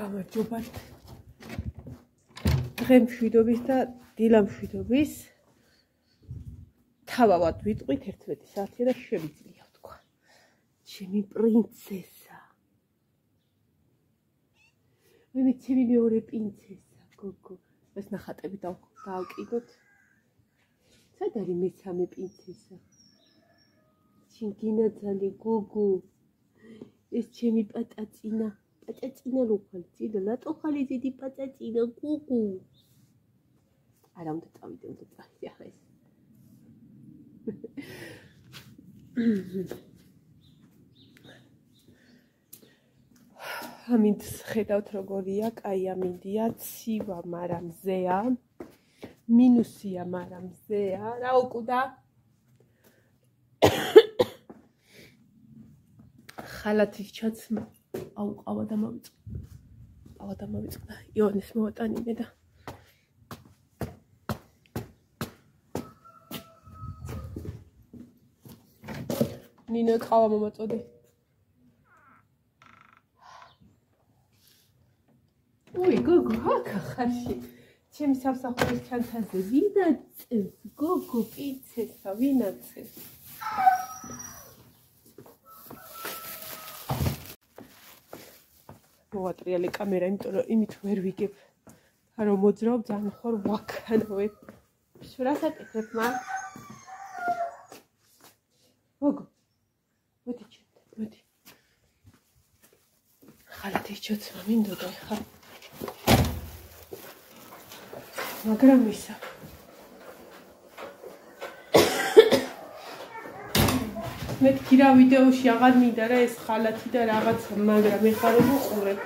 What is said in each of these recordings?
გამარჯობათ. დღე მშვიდობის და დილა მშვიდობის. თავავად ვიტყვით 11 საათია და შემიძლია ვთქვა. ჩემი პრინცესა. მე ჩემი მეორე პრინცესა, გოგო. ეს ნახატები დავკიდოთ. სად არის მესამე პრინცესა? ჩინგინაძალი გოგო. ეს ჩემი პატაწინა. პაწაწინა ლოხალცინა, რატო ხალი დიდი პაწაწინა გოგო? არა უნდა წავიდე, უნდა წავიდე ახლა ეს. ამინდ ხედავთ როგორია, კაი ამინდია, ცივა, მაგრამ მზეა. მინუსია, მაგრამ მზეა. რა უკუდა? ხალათის ჩაცმა აუყავა და მოვიწყდა. იონეს მოვატანინე და ნინო ყავა მომაწოდე. უი გოგო, აქა ხარში. ჩემი სამსახურის ჩანთაზე ვინაცებს? გოგო, პრინცესა, ვინაცებს? მოვატრიალე კამერა, იმიტომ რომ იმით ვერ ვიგებ. რომ მოძრაობ ძალიან ხარ ვაქანავე. რას აკეთებ მაგ? გოგო. მოდი ჩემთან, მოდი. ხალათის ჩაცმა მინდოდა ხა. მაგრამ ისა. მე თქვა ვიდეოში აღარ მინდა რა ეს ხალათი და რაღაც, მაგრამ ეხლა რომ უყურებ.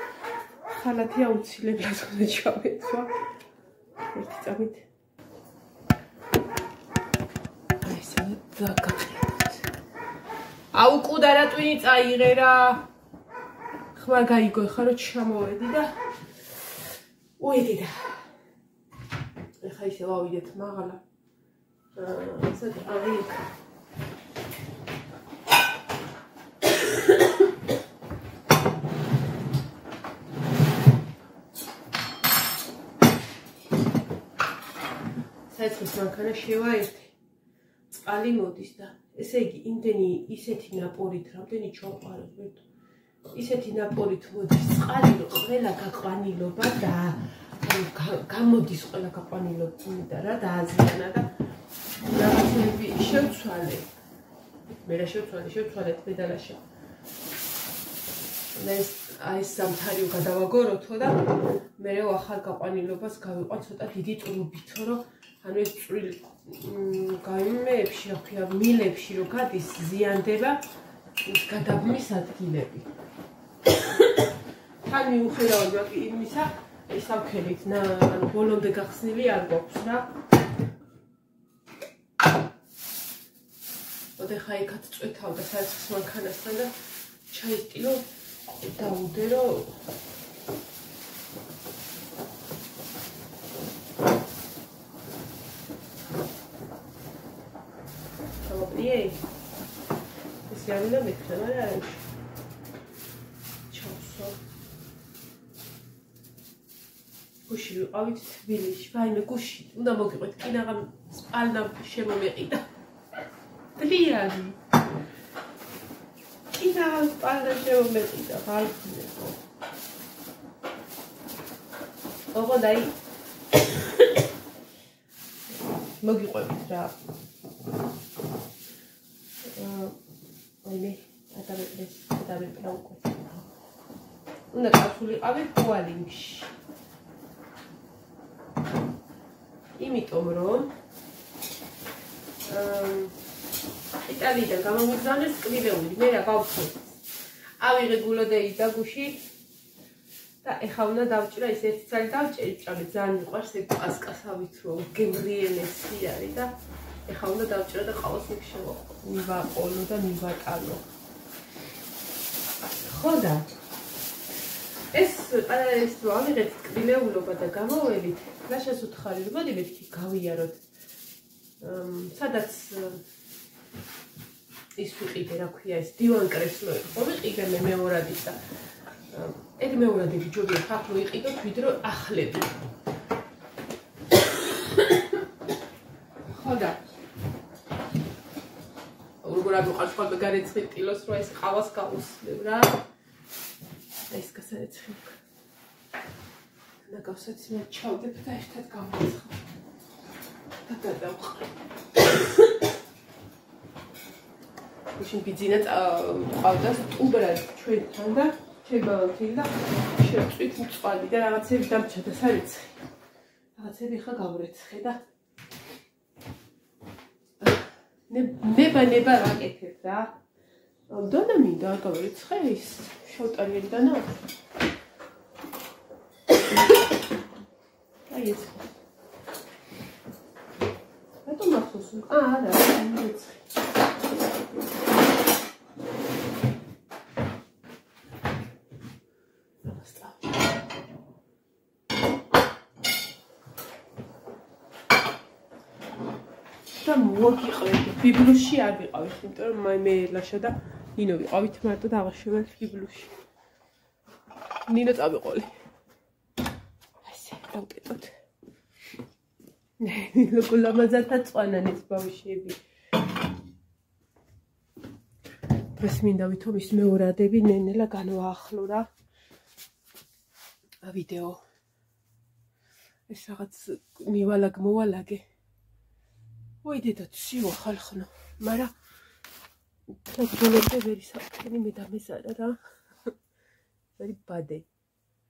ხალათი აუცილებლად უნდა ჩავეცვა. ერთი წამით. აი ეს დაგაკეთეთ. აუკუდა რა ტვინი წაიღე რა. ხმა გაიგო ეხლა რომ ჩამოვედი და უედი და ეხლა ისე ვავიდეთ მაღლა. ასეთ ავიქ. საერთოდ მანქანა შევაერთე. წყალი მოდის და ესე იგი იმდენი ისეთი ნაპორით, რამდენი ჩავყარებ ვერთ. ისეთი ნაპორით მოდის წყალი, რომ ყველა გაყვანილობა და გამოდის ყველა გაყვანილობა და რა დააზიანა და რაღაცები შევცვალე. მე რა შევცვალეთ პედალაშა. აი სამთარიო გადავაგოროთო და მე ახალ გაყვანილობას გავიყვან ცოტა დიდი ტრუბითო, რომ ანუ ეს წვრილი გაიმეებში, რა ქვია, მილებში რო გადის ზიანდება ის გადაბმის ადგილები. თან მიუხედავად იმისა, ეს ამქელით, ანუ ბოლომდე გახსნილი არ გვაქვს რა. ოდე ხა იქაც წვეთავ და საერთოდ მანქანასთან და ჩაისტილო დაუდე რომ Ei, esse ano ainda bem que tá laranja. Tchau, só. Gushi, avit tbilish, vaime gushi. Უნდა მოგიყვეთ, კინაღამ სპალნა შემომეყიდა. დლიარი. კინაღამ სპალნა შემომეყიდა, ბალქნებო. ოღონდ აი მოგიყვებით რა. ადავეპრა უკვე. უნდა გასულიყავი პუალინგში. იმიტომ რომ იტალიიდან გამომიგზავნეს კბილეული, მე რა გავხსნით. ავიღე გულოდეი და გუში და ეხლა უნდა დავჭირა ის ერთი წელი დავჭერე, ძალიან მიყვარს ეგ პასკასავით რომ გემრიელესი არის და ეხლა უნდა დავჭირა და ყავს იქ შევაყო. მივაყოლო და მივატანო. ხოდა ეს რო ავიღეთ კბილეულობა და გამოველით, რა შესუთხარი რომ მოდი მეთქი გავიაროთ. სადაც ის ვიყიდე, რა ქვია ეს დივან კრესლოები, ხო ვიყიდე მე მეორადის და ეგ მეორადები ჯობია ხაფრო იყიდოთ, ვიდრე ახლები. ხოდა. როგორ ამოყარ ხოლმე გარეცხილ კილოს რო ეს ყავას გავუსლებ რა. ეს გასარეცხილ. და გავსაც მე ჩავდებ და ერთად გავაცხო. და გადავხარ. ისინი ბიძინა ყავდა უბრად ჩვენთან და შეგავთილ და შევწვით მწვადი და რაღაცები დამჭა და სარეცხი. რაღაცები ხა გავრეცხე და ნება ვაკეთებ რა. დონა მინდა გავრეცხე ის შავტარიელი დანა. აი ეს. რატომ ახსოვს? არა, ვერეცხე. და მოგიყავით ბიბლუში არ ვიყავით, იმიტომ რომ მე ლაშა და ნინო ვიყავით მარტო და აღაშევეთ ბიბლუში. ნინო წავიყოლი. ასე დავკეტოთ. ლოკო ლამაზათა წვანანიც ბავშვები. ეს მინდა ვითომ ის მეორადები ნენელა განვაახლო რა. ვიდეო. ეს რაღაც მოვალაგე. ой деда ციო ხალხნო მაგრამ თქონებდა ვერი საფრენი მე დამესარა რა ვერი ბადე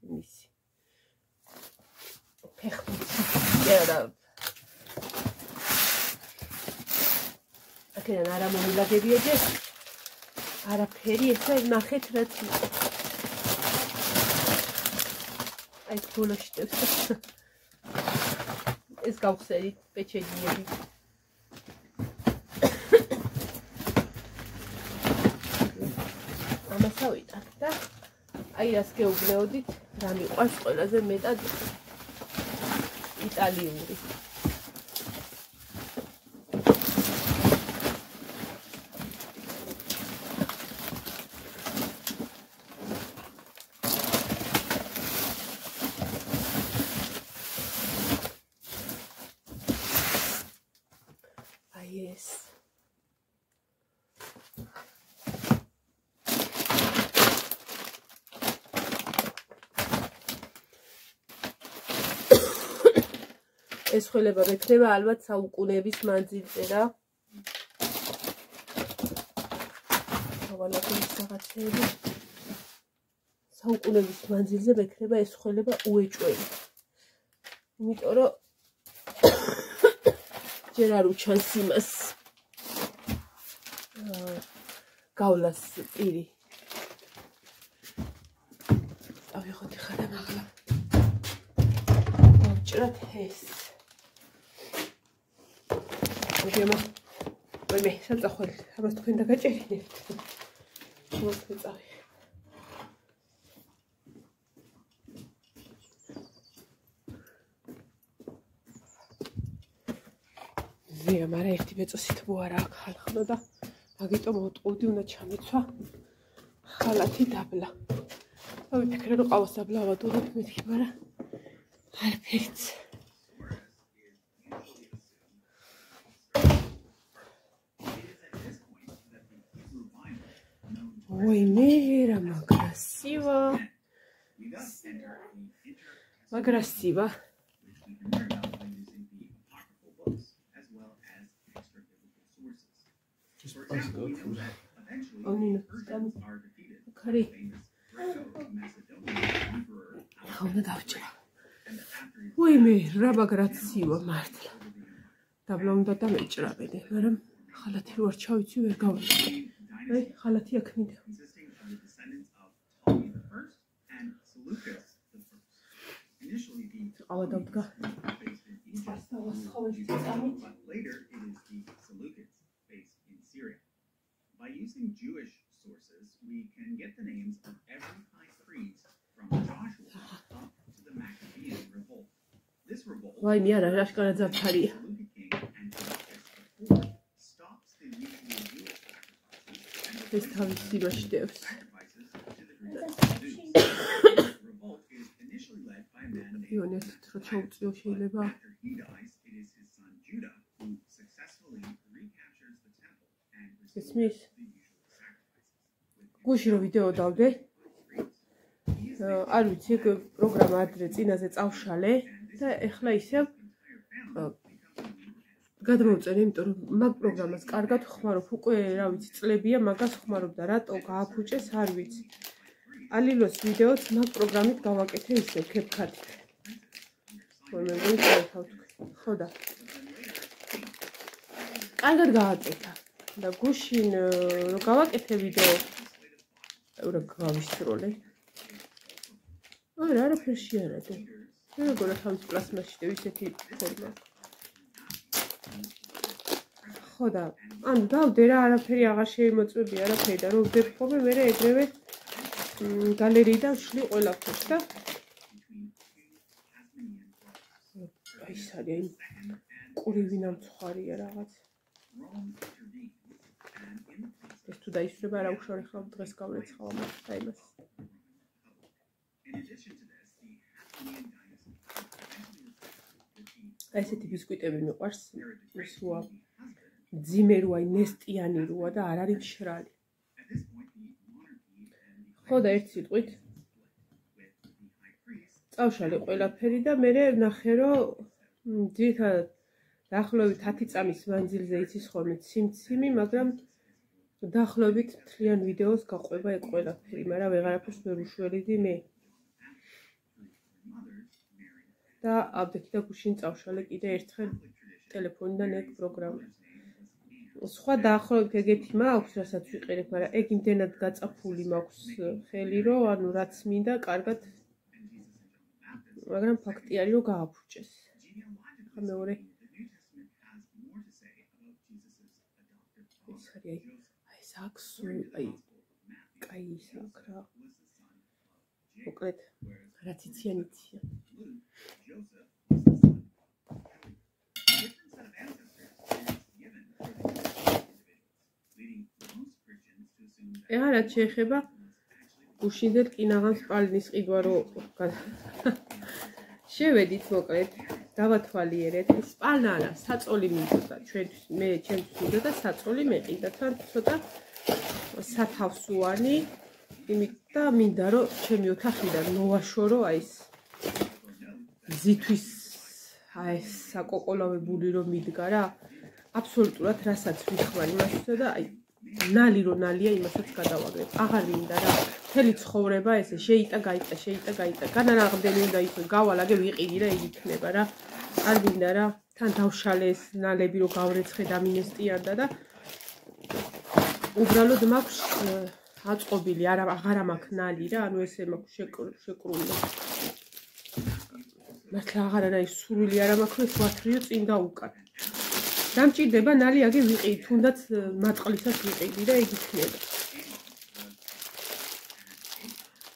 მისი ფეხბურთი და აკენა არა მომილაგებია ჯერ არაფერი ესა ნახეთ რაც აი თულაშტებს ეს გავხსენით პეჩედიები ამასავიტად და აი რას გეუბნეოდით რა მიყვარს ყველაზე მეტად იტალიური აი ეს ეს ხილება მექნება ალბათ საუკუნეების მანძილზე რა. ავალაკის რაღაცები. საუკუნეების მანძილზე მექნება ეს ხილება უეჭველი. იმიტომ რომ ჯერ არ უჩანს იმას. გავლას პირი. ავიღოთ ხარა მაგლა. ვჭრათ ეს. მე საწახვალ ამას თქვენ დაგაჭერინებთ. მოწევი. ზია, მაგრამ ერთი ბეწოსით მოარა აქ ხალხნო და მაგიტომ მოტყუდი უნდა ჩამეცვა ხალათი დაბლა. ვიფიქრე რომ ყავას დაბლა ავადურებ მეთქი, მაგრამ არაფერიც. Ой, мера, красиво. Красиво. Ой, мера, красиво, Мартла. Დაბლა უნდა დამეჭრაბედე, მაგრამ ხალათი რო არ ჩავიცი ვერ გავაკეთე. აი, ხალათი აქ მინდა. ყავა დავდგა. By using Jewish sources, we can get the names of every high priest from Joshua up to the Maccabean revolt. This revolt Why me ara rashkara zapariya. stops the usual Jewish sacrifices ეს თავის სიმაშტევს. to the Ion ერთ რო ჩაუწიო შეიძლება. After he dies, it is his son Judah who successfully recaptures the temple and receives the Ismის usual sacrifices. გუში რო ვიდეო დავდე. არ ვიცი, პროგრამა ადრე წინაზე წავშალე და ეხლა ისევ გადმოვწერე, იმიტომ რომ მაგ პროგრამას კარგად ხმარობ, უკვე რა ვიცი, წლებია მაგას ხმარობ და რატო გააფუჭეს, არ ვიცი. ალილოს ვიდეოც მაგ პროგრამით გავაკეთე ისე CapCut-ით. მე მგონი ხო და კარგად გააკეთა და გუშინ რო გავაკეთე ვიდეო რა გავისროლე. არა, არაფერში არა და მე მეგონა თავის პლასმასში და ისეთი ფორმა. ხო და ანუ დავდე რა არაფერი აღარ შეიმოწმები არაფერი და რო ვდებ ხოლმე მე ეგრევე გალერიიდან ვშლი ყველაფერს და აი სარია ყურივი ნამცხვარია რაღაც ეს თუ დაისვრება რა უშორე ხალხ დღეს გავრეცხავ ამას აი მას აი ესეთი ბისკვიტები მიყვარს ისუა ძიმე როა ნესტიანი როა და არ არის მშრალი ხო და ერთ სიტყვით წავშალე ყველაფერი და მე ნახე რომ ძირითადად დაახლოებით 10 წამის მანძილზე იცის ხოლმე ციმციმი მაგრამ დაახლოებით მთლიან ვიდეოს გაყვება ეგ ყველაფერი მაგრამ ვეღარაფერს ვერ უშველიდი მე და აბდექი და გუშინ წავშალე კიდე ერთხელ ტელეფონიდან ეგ პროგრამა სხვა დაახლოებით ეგეთი მაქვს რასაც ვიყერებ მაგრამ ეგ იმდენად გაწაფული მაქვს ხელი რომ ანუ რაც მინდა კარგად მაგრამ ფაქტი არის რომ გააფუჭეს ხა მეორე ეს არის აი საქს აი კაი საქ რა მოკლედ რაც იციან იციან ეხლა რაც შეეხება გუშინდელ კინაღამ სპალინის ყიდვა რო შევედით მოკლედ დავათვალიერეთ სპალნა საწოლი მინდოდა ჩვენთვის მე ჩემთვის მინდოდა საწოლი მეყიდა თან ცოტა სათავსუანი იმით და მინდა რომ ჩემი ოთახიდან მოვაშორო აი ეს ზითვის აი ეს საკოყოლავებული რომ მიდგა რა აბსოლუტურად რასაც ვიხმარ იმასსა და აი ნალი რო ნალია იმასაც გადავაგრებ აღარ მინდა რა მთელი ცხოვრება ესე შეიტა გაიტა განარაღმდენი უნდა იყოს გავალაგე ვიყიდი რა იგი იქნება რა არ მინდა რა თან დავშალე ეს ნალები რო გავრეცხე და მინესტიანდა და უბრალოდ მაქვს აწყობილი აღარა მაქვს ნალი რა ანუ ესე მაქვს შეკრული მართლა აღარა ის სურვილი არა მაქვს ეს ვათრიო წინ და უკან დამჭირდება ნალი აგე ვიყიდი თუნდაც მატყლისას ვიყიდი და იგი იქნება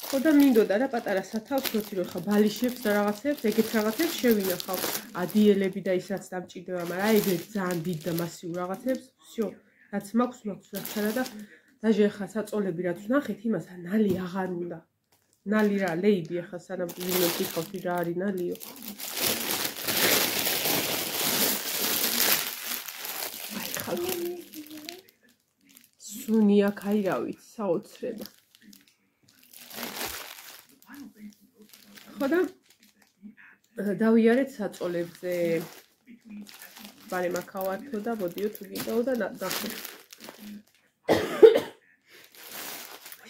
ხო და მინდოდა რა პატარა სათავსოთი რო ხა ბალიშებს და რაღაცებს ეგეთ რაღაცებს შევინახავ ადიელები და ის რაც დამჭირდება მაგრამ ეგეთ ძალიან დიდ და მასიურ რაღაცებს всё რაც მაქვს რაც არა და დაჟე ხა საწოლები რაც ვნახეთ იმას ნალი აღარ უნდა ნალი რა ლეიბი ხა სანამ ვინმე გიხავთ რა არის ნალიო აი ხალხი სუნია კაი რა ვიცი საოცრება ხო და დავიარეთ საწოლებზე ბარე მაქავართო და მოდიო თუ გიდაო და ნახოთ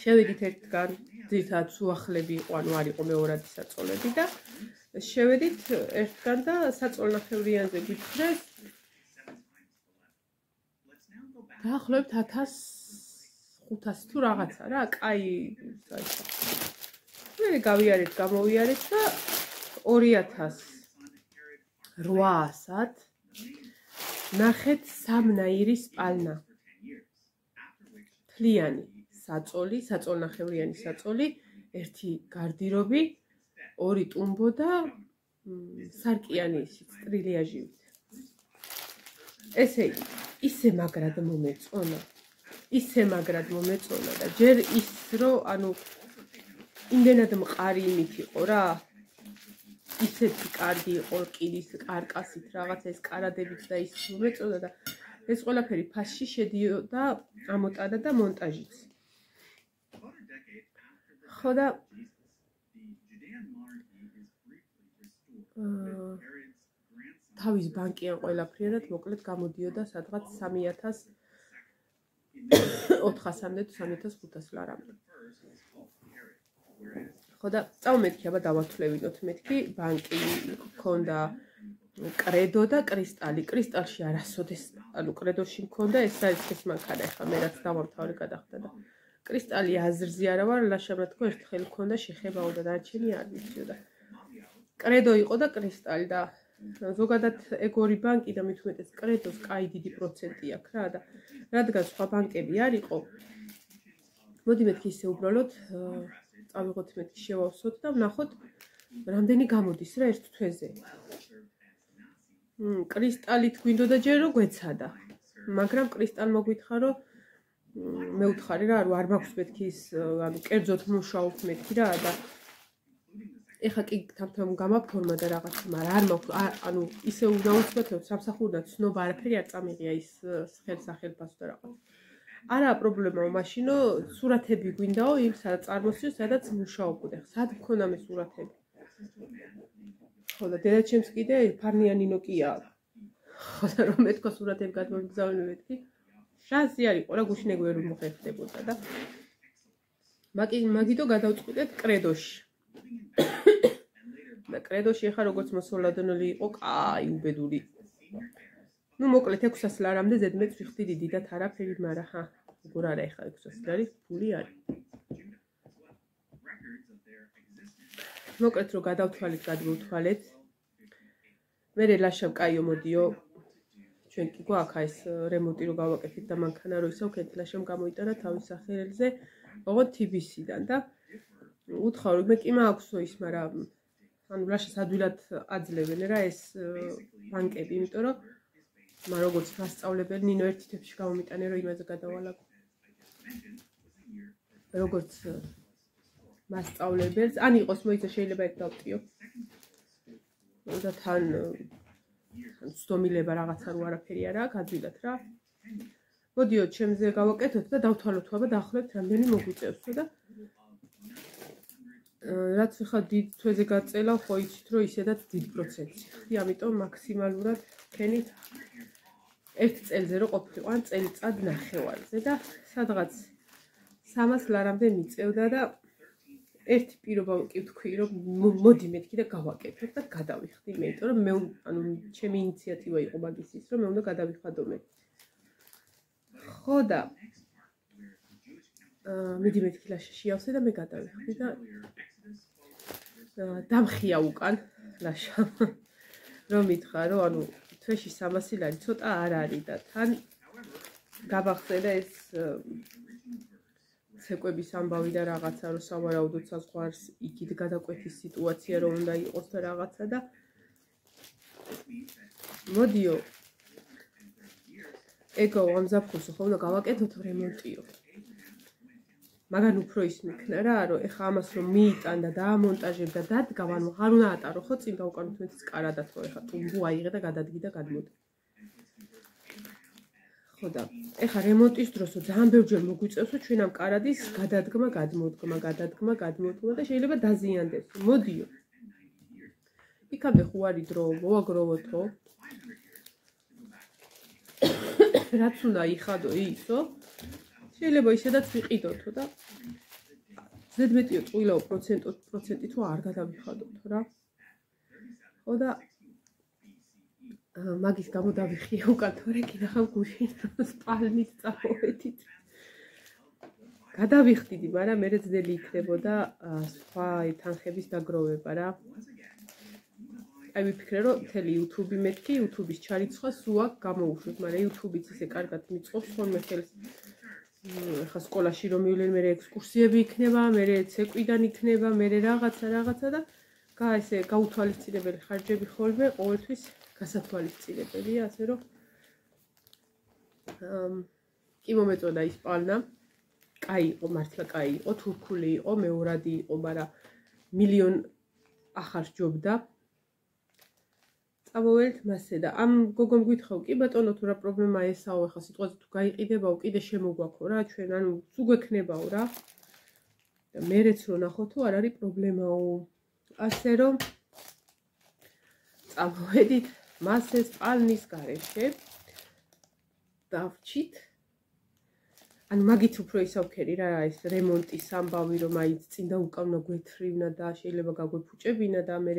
შევედით ერთგან ძირითადად უახლები იყო ანუ არ იყო მეორადი საწოლები და შევედით ერთგან და საწოლნახევრიანზე გითხრეს დაახლოებით 1500 თუ რაღაცა რა კაი მე გავიარეთ გამოვიარეთ და 2800-ად ნახეთ სამნაირი სპალნა თლიანი საწოლი საწოლნახევრიანი საწოლი ერთი გარდირობი ორი ტუმბო და სარკიანი ტრილიაჟივით ესე ისე მაგრად მომეწონა და ჯერ ის რომ ანუ იმდენად მყარი იმით იყო რა ისეთი კარგი იყო რკინის კარკასით რაღაცა ეს კარადებით და ის მომეწოდა და ეს ყველაფერი ფასში შედიოდა ამოტანა და მონტაჟიც. ხო და თავის ბანკიან ყველაფრიანად მოკლედ გამოდიოდა სადღაც 3,400-მდე თუ 3,500 ლარამდე. ხო და წავმეთქი, აბა დავათვლევინოთ მეთქი, ბანკი მქონდა კრედო და კრისტალი. კრისტალში არასოდეს, ანუ კრედოში მქონდა, ეს არის ეს მანქანა, ეხლა მე რაც დავამთავრე გადახდა და კრისტალი აზრზე არა ვარ, ლაშამა თქო, ერთხელ მქონდა შეხებაო და დარჩენი არ ვიციო და კრედო იყო და კრისტალი და ზოგადად ეგორი ბანკი და მით უმეტეს კრედოს კაი დიდი პროცენტი აქვს რა და რადგან სხვა ბანკები არ იყო, მოდი მეთქი ისე უბრალოდ წავიღოთ მეთქი შევავსოთ და ვნახოთ რამდენი გამოდის რა ერთ თვეზე. კრისტალით გვინდოდა ჯერ რომ გვეცადა, მაგრამ კრისტალმა გვითხრა რომ მე ვთხარი რა, არ მაქვს მეთქი ის, ანუ კერძოდ მუშაობ მეთქი რა და ეხა კი თამთამ გამაფორმა და რაღაც, მაგრამ არ მაქვს, ანუ ისე უნდა უცბეთო, სამსახურიდან ცნობა არაფერი არ წამიღია ის ხელსახელფასო და რაღაც. არაა პრობლემაო, მაშინო სურათები გვინდაო იმ წარმოსიო, სადაც მუშაობდე. სად მქონდა მე სურათები? ხო და დედაჩემს კიდე ფარნიანი ნოკია. ხო და რომ მეთქო სურათები გადმოგზავნე მეთქი. შანსი არ იყო რა გუშინე ვერ მოხერხდებოდა და მაგითო გადავწყვიტეთ კრედოში. და კრედოში ახლა როგორც მოსვლადონელი იყო, კაი უბედური. ну მოკლედ 600 ლარამდე ზედმეტ ვიხდი დიდად არაფერი, მაგრამ ხა როგორ არა ეხლა 600 ლარი ფული არის. მოკლედ რომ გადავთვალეთ. მე ლაშამ კაიო მოდიო. ჩვენ კი გვაქვს ეს რემონტი რო გავაკეთეთ და მანქანა რო ისევ ქეთ ლაშამ გამოიტანა თავის სახელზე, ოღონდ TBC-დან და უთხრა რომ მე კი მაქვსო ის, მაგრამ ანუ ლაშას ადვილად აძლევენ რა ეს ბანკები, იმიტომ რომ მაგრამ როგორც მასწავლებელი ნინო ერთი თებში გამომიტანე რომ იმაზე გადავალაგო. როგორც მასწავლებელს, ან იყოს მოიცა შეიძლება ეს დავტიო. და თან ცდომილება რაღაცა რო არაფერი არაა, გადვილად რა. მოდიო, ჩემზე გავაკეთოთ და დავთვალოთ, აბა დაახლოებით რამდენი მოგვიწევსო და რაც ხა დიდ თვეზე გაწელა, ხო იცით რომ ისედაც დიდ პროცენტი ხდი, ამიტომ მაქსიმალურად ქენით ერთ წელზე რო ყოფილიყო, ან წელიწად ნახევარზე და სადღაც 300 ლარამდე მიწევდა და ერთი პირობა კი ვთქვი რომ მოდი მეთქი და გავაკეთებ და გადავიხდი მე, იმიტომ რომ მე ანუ ჩემი ინიციატივა იყო მაგის ის რომ მე უნდა გადავიხადო მე. ხო და მიდი მეთქი ლაშაში ავსე და მე გადავიხდი და დამხია უკან ლაშამ რომ მითხრა რომ ანუ თვეში 300 ლარი ცოტა არ არის და თან გაბახსენდა ეს ცეკვების ამბავი და რაღაცა რომ სავარაუდოდ საზღვარს იქით გადაკვეთის სიტუაცია რომ უნდა იყოს და რაღაცა და მოდიო ეკო ამზაფხულს ხო უნდა გავაკეთოთ რემონტიო. მაგრამ უფრო ის მიქნა რა რომ ეხა ამას რომ მიიტან და დაამონტაჟებ და დადგავ, ანუ არ უნდა ატარო ხო წინ გავუკანოთ მეც კარადათ რომ ეხა ტუმბუ აიღე და გადადგი და გადმოდი. ხო და ეხა რემონტის დროსო ძალიან ბევრჯერ მოგვიწევსო ჩვენ ამ კარადის გადადგმა, გადმოდგმა და შეიძლება დაზიანდეს. მოდიო. იქამდე ხო არის დრო, მოვაგროვოთო. რაც უნდა იხადო ისო. შეიძლება ისედაც ვიყიდოთო და ზედმეტიო წვილაო პროცენტი თუ არ გადავიხადოთ რა. ხო და მაგის გამო დავიხია უკან თორე კიდახავ გუშინ სპალნით წავედით. გადავიხდიდი, მაგრამ მე ძნელი იქნებოდა სხვა თანხების დაგროვება რა. აი ვიფიქრე რომ მთელი YouTube მეთქი, YouTube-ის ჩარიცხვა სულ აქ გამოუშვით, მაგრამ YouTube-იც ისე კარგად მიწყობს ხოლმე ხელს. ხა სკოლაში რომ მივლენ, მე ექსკურსიები იქნება, მე ცეკვიდან იქნება, მე რაღაცა და ესე გაუთვალისწინებელი ხარჯები ხოლმე ყოველთვის გასათვალისწინებელია, ასე რომ კი მომეწონა ის პალნა. კაი იყო, მართლა კაი იყო, თურქული იყო, მეორადი იყო, მაგრამ მილიონ ახარ ჯობდა. წამოველთ მასე და ამ გოგომ გვითხოვ, კი ბატონო, თუ რა პრობლემაა ესაო, ახლა სიტყვაზე თუ გაიყიდებაო, კიდე შემოგვაქო რა, ჩვენ ანუ თუ გვექნებაო რა. და მერეც რო ნახო თუ არ არის პრობლემაო. ასე რომ წამოვედით მასეს პალნის გარეშე. დავჭით. ანუ მაგით უფრო ისავქერი რა, ეს რემონტის ამბავი, რომ აი წინ და უკავნა გვეთრივნა და შეიძლება გაგვეფუჭებინა და მე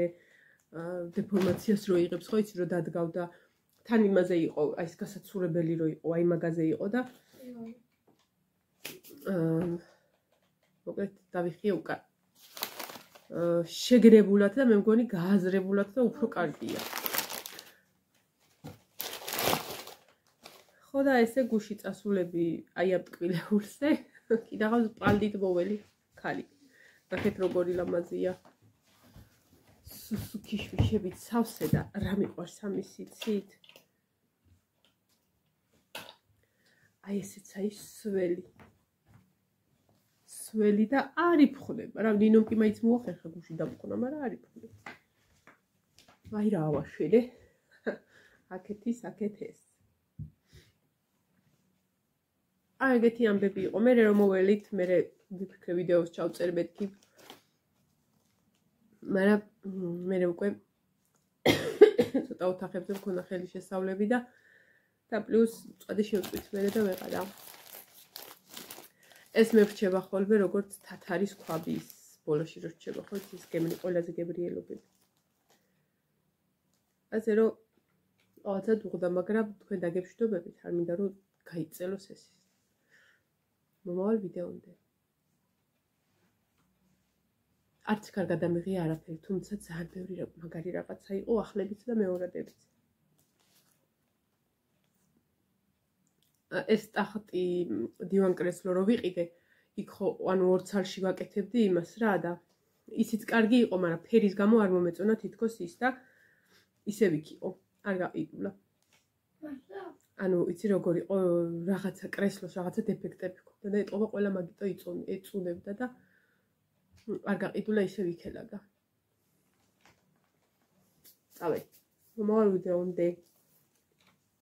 დეფორმაციას რო იღებს, ხო იცი, რომ დადგავდა. თან იმაზე იყო, აი ეს გასაცურებელი რო იყო, აი მაგაზე იყო და მოკლედ დავიხიე უკან. შეგრებულად და მე მგონი გააზრებულად და უფრო კარგია. ხო და ესე გუში წასულები აი ამ ტკბილეულზე, კიდაღავს პალდით მოველი ქალი. ნახეთ როგორი ლამაზია. სუსუქიშვიშებით სავსე და რა მიყვარს ამის იცით? აი ესეც აი სველი. სველი და არ იფხნება. რა ნინომ კი მაინც მოახერხა გუში დამყნა, მაგრამ არ იფხნება. აი რა ავაშვიდე. აქეთ ის, აქეთ ეს. აი ეგეთი ამბები იყო. მე რომ მოველით, მე ვიფიქრე ვიდეოს ჩავწერ მეთქი. მაგრამ მე უკვე ცოტა ოთახებზე მქონდა ხელი შესავლები და პლუს წადი შევწვით მე და ვეყარა. ეს მე ვრჩება ხოლმე როგორც თათარის ქვაბის ბოლოში რო რჩება ხო ის გემრი ყველაზე გებრიელობები. ასე რომ რაღაცა დუღდა, მაგრამ თქვენ დაგებშვიდობებით, არ მინდა რომ გაიწელოს ეს. მომავალ ვიდეომდე. არც კარგად ამიღია არაფერი, თუმცა ძალიან ბევრი მაგარი რაღაცა იყო ახლებიც და მეორადებიც. ეს ტახტი დივანკრესლო რო ვიყიდე, იქ ხო ანუ ორ ცალში ვაკეთებდი იმას რა და ისიც კარგი იყო, მაგრამ ფერის გამო არ მომეწონა თითქოს ის და ისევ იქ იყო, არ გაყიდულა. ანუ იცი როგორ იყო რაღაცა კრესლოს რაღაცა დეფექტები ჰქონდა და ეტყობა ყველა მაგიტო ეწუნებდა და არ გაყიდულა ისევ იქ ელაგა. წავედი. მომავალ ვიდეომდე.